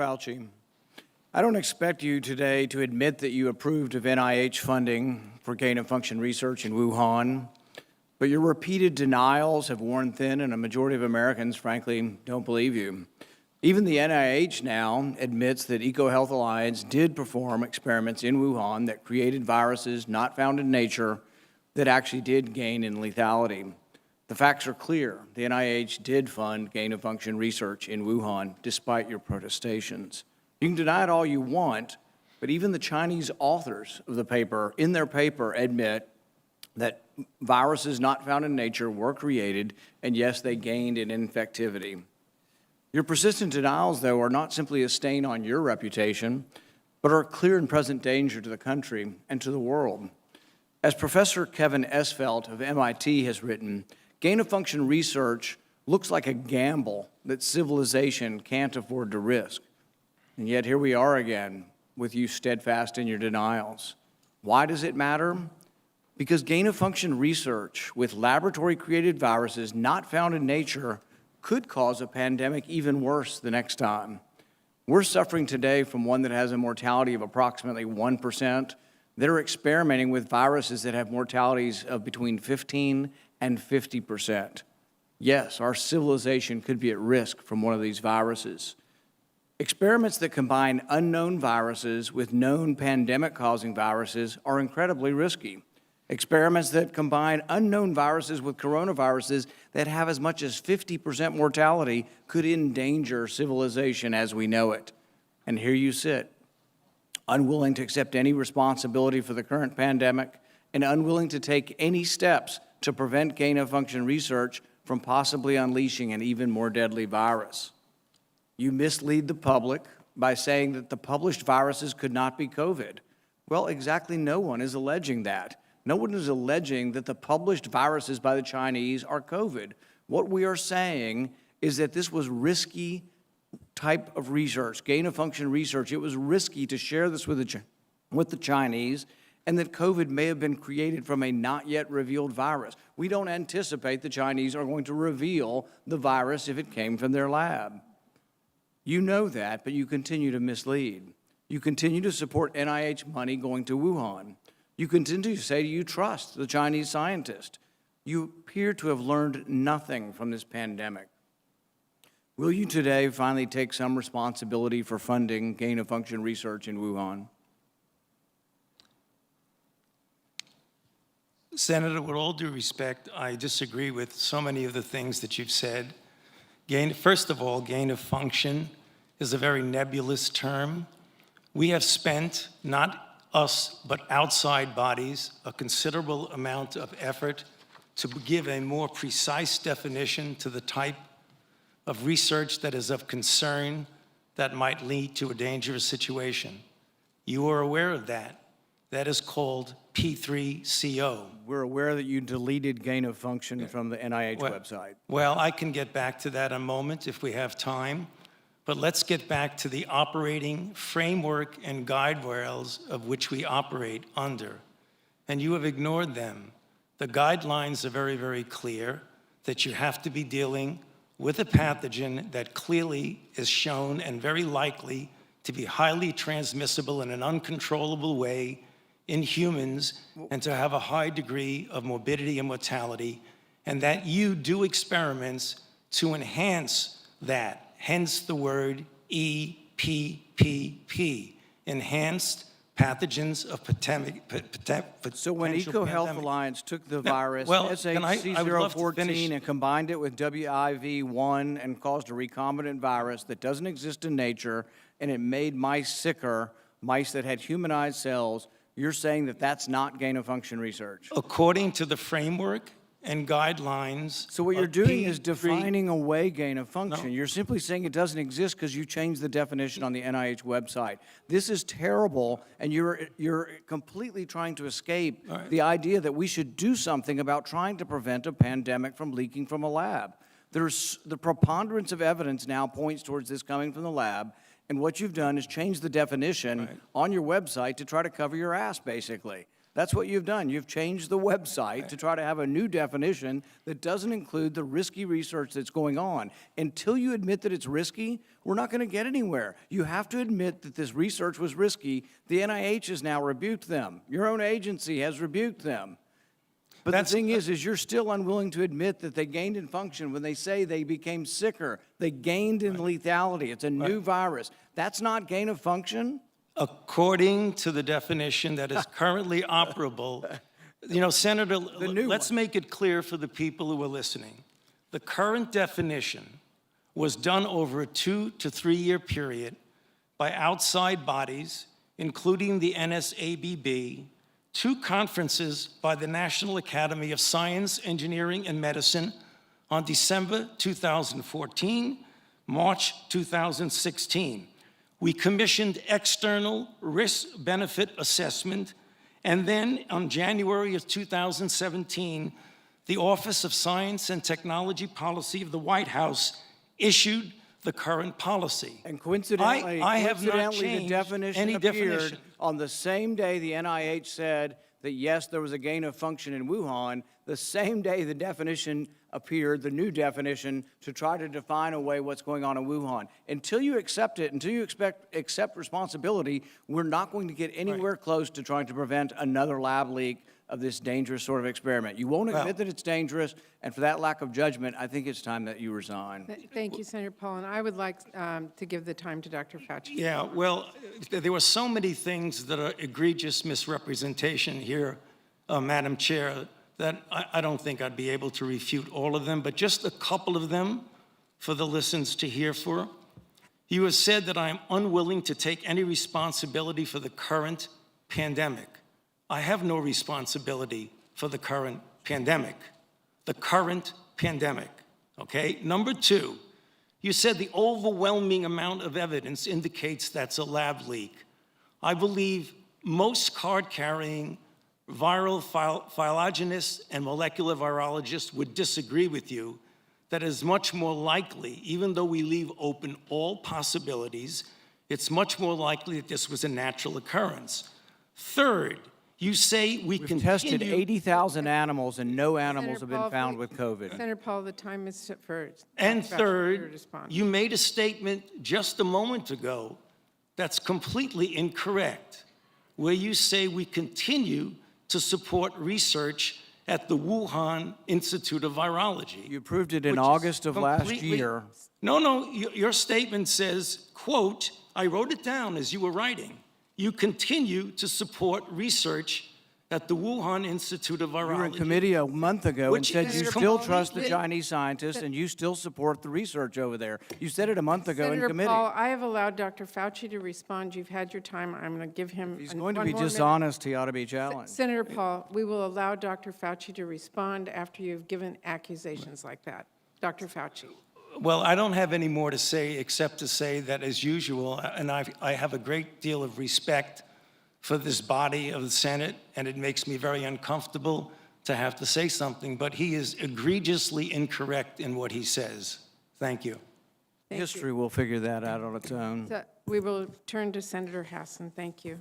Fauci, I don't expect you today to admit that you approved of NIH funding for gain-of-function research in Wuhan, but your repeated denials have worn thin, and a majority of Americans, frankly, don't believe you. Even the NIH now admits that EcoHealth Alliance did perform experiments in Wuhan that created viruses not found in nature that actually did gain in lethality. The facts are clear. The NIH did fund gain-of-function research in Wuhan, despite your protestations. You can deny it all you want, but even the Chinese authors of the paper, in their paper, admit that viruses not found in nature were created, and yes, they gained in infectivity. Your persistent denials, though, are not simply a stain on your reputation, but are a clear and present danger to the country and to the world. As Professor Kevin Esfelt of MIT has written, gain-of-function research looks like a gamble that civilization can't afford to risk. And yet here we are again, with you steadfast in your denials. Why does it matter? Because gain-of-function research with laboratory-created viruses not found in nature could cause a pandemic even worse the next time. We're suffering today from one that has a mortality of approximately 1%. They're experimenting with viruses that have mortalities of between 15 and 50%. Yes, our civilization could be at risk from one of these viruses. Experiments that combine unknown viruses with known pandemic-causing viruses are incredibly risky. Experiments that combine unknown viruses with coronaviruses that have as much as 50% mortality could endanger civilization as we know it. And here you sit, unwilling to accept any responsibility for the current pandemic and unwilling to take any steps to prevent gain-of-function research from possibly unleashing an even more deadly virus. You mislead the public by saying that the published viruses could not be COVID. Well, exactly no one is alleging that. No one is alleging that the published viruses by the Chinese are COVID. What we are saying is that this was risky type of research, gain-of-function research. It was risky to share this with the Chinese, and that COVID may have been created from a not yet revealed virus. We don't anticipate the Chinese are going to reveal the virus if it came from their lab. You know that, but you continue to mislead. You continue to support NIH money going to Wuhan. You continue to say you trust the Chinese scientist. You appear to have learned nothing from this pandemic. Will you today finally take some responsibility for funding gain-of-function research in Wuhan? Senator, with all due respect, I disagree with so many of the things that you've said. First of all, gain of function is a very nebulous term. We have spent, not us, but outside bodies, a considerable amount of effort to give a more precise definition to the type of research that is of concern that might lead to a dangerous situation. You are aware of that. That is called P3CO. We're aware that you deleted gain-of-function from the NIH website. Well, I can get back to that in a moment if we have time. But let's get back to the operating framework and guide rails of which we operate under. And you have ignored them. The guidelines are very, very clear that you have to be dealing with a pathogen that clearly is shown and very likely to be highly transmissible in an uncontrollable way in humans and to have a high degree of morbidity and mortality, and that you do experiments to enhance that, hence the word EPPP, enhanced pathogens of potential. So when EcoHealth Alliance took the virus, SHC014, and combined it with WIV1 and caused a recombinant virus that doesn't exist in nature, and it made mice sicker, mice that had humanized cells, you're saying that that's not gain-of-function research? According to the framework and guidelines. So what you're doing is defining away gain-of-function. No. You're simply saying it doesn't exist because you changed the definition on the NIH website. This is terrible, and you're completely trying to escape the idea that we should do something about trying to prevent a pandemic from leaking from a lab. The preponderance of evidence now points towards this coming from the lab, and what you've done is change the definition on your website to try to cover your ass, basically. That's what you've done. You've changed the website to try to have a new definition that doesn't include the risky research that's going on. Until you admit that it's risky, we're not going to get anywhere. You have to admit that this research was risky. The NIH has now rebuked them. Your own agency has rebuked them. But the thing is you're still unwilling to admit that they gained in function when they say they became sicker. They gained in lethality. It's a new virus. That's not gain of function? According to the definition that is currently operable, Senator, let's make it clear for the people who are listening. The current definition was done over a 2 to 3 year period by outside bodies, including the NSABB, 2 conferences by the National Academy of Science, Engineering, and Medicine on December 2014, March 2016. We commissioned external risk-benefit assessment, and then on January of 2017, the Office of Science and Technology Policy of the White House issued the current policy. And coincidentally, I have not the changed definition any appeared definition. on the same day the NIH said that, yes, there was a gain of function in Wuhan. The same day the definition appeared, the new definition, to try to define away what's going on in Wuhan. Until you accept it, until you accept responsibility, we're not going to get anywhere close to trying to prevent another lab leak of this dangerous sort of experiment. You won't admit that it's dangerous, and for that lack of judgment, I think it's time that you resign. Thank you, Senator Paul, and I would like to give the time to Dr. Fauci. Yeah, well, there were so many things that are egregious misrepresentation here, Madam Chair, that I don't think I'd be able to refute all of them, but just a couple of them for the listeners to hear for. You have said that I am unwilling to take any responsibility for the current pandemic. I have no responsibility for the current pandemic. The current pandemic, okay? Number 2, you said the overwhelming amount of evidence indicates that's a lab leak. I believe most card-carrying viral phylogenists and molecular virologists would disagree with you that is much more likely, even though we leave open all possibilities, it's much more likely that this was a natural occurrence. Third, you say we We've tested 80,000 animals, and no animals have been Paul, found with COVID. Senator Paul, the time is for And Dr. Fauci to third, respond. you made a statement just a moment ago that's completely incorrect, where you say we continue to support research at the Wuhan Institute of Virology. You approved it in which is August of last completely- year. No, your statement says, quote, I wrote it down as you were writing. You continue to support research at the Wuhan Institute of Virology. You were in committee a month ago and Which said is you Senator still Paul, trust the we- Chinese scientists and you still support the research over there. You said it a month ago in Senator committee. Paul, I have allowed Dr. Fauci to respond. You've had your time. I'm going to give him If he's one going to be more minute. dishonest, he ought to be challenged. Senator Paul, we will allow Dr. Fauci to respond after you've given accusations like that. Dr. Fauci. Well, I don't have any more to say except to say that, as usual, and I have a great deal of respect for this body of the Senate, and it makes me very uncomfortable to have to say something, but he is egregiously incorrect in what he says. Thank you. Thank History will figure that out on its own. you. We will turn to Senator Hassan. Thank you.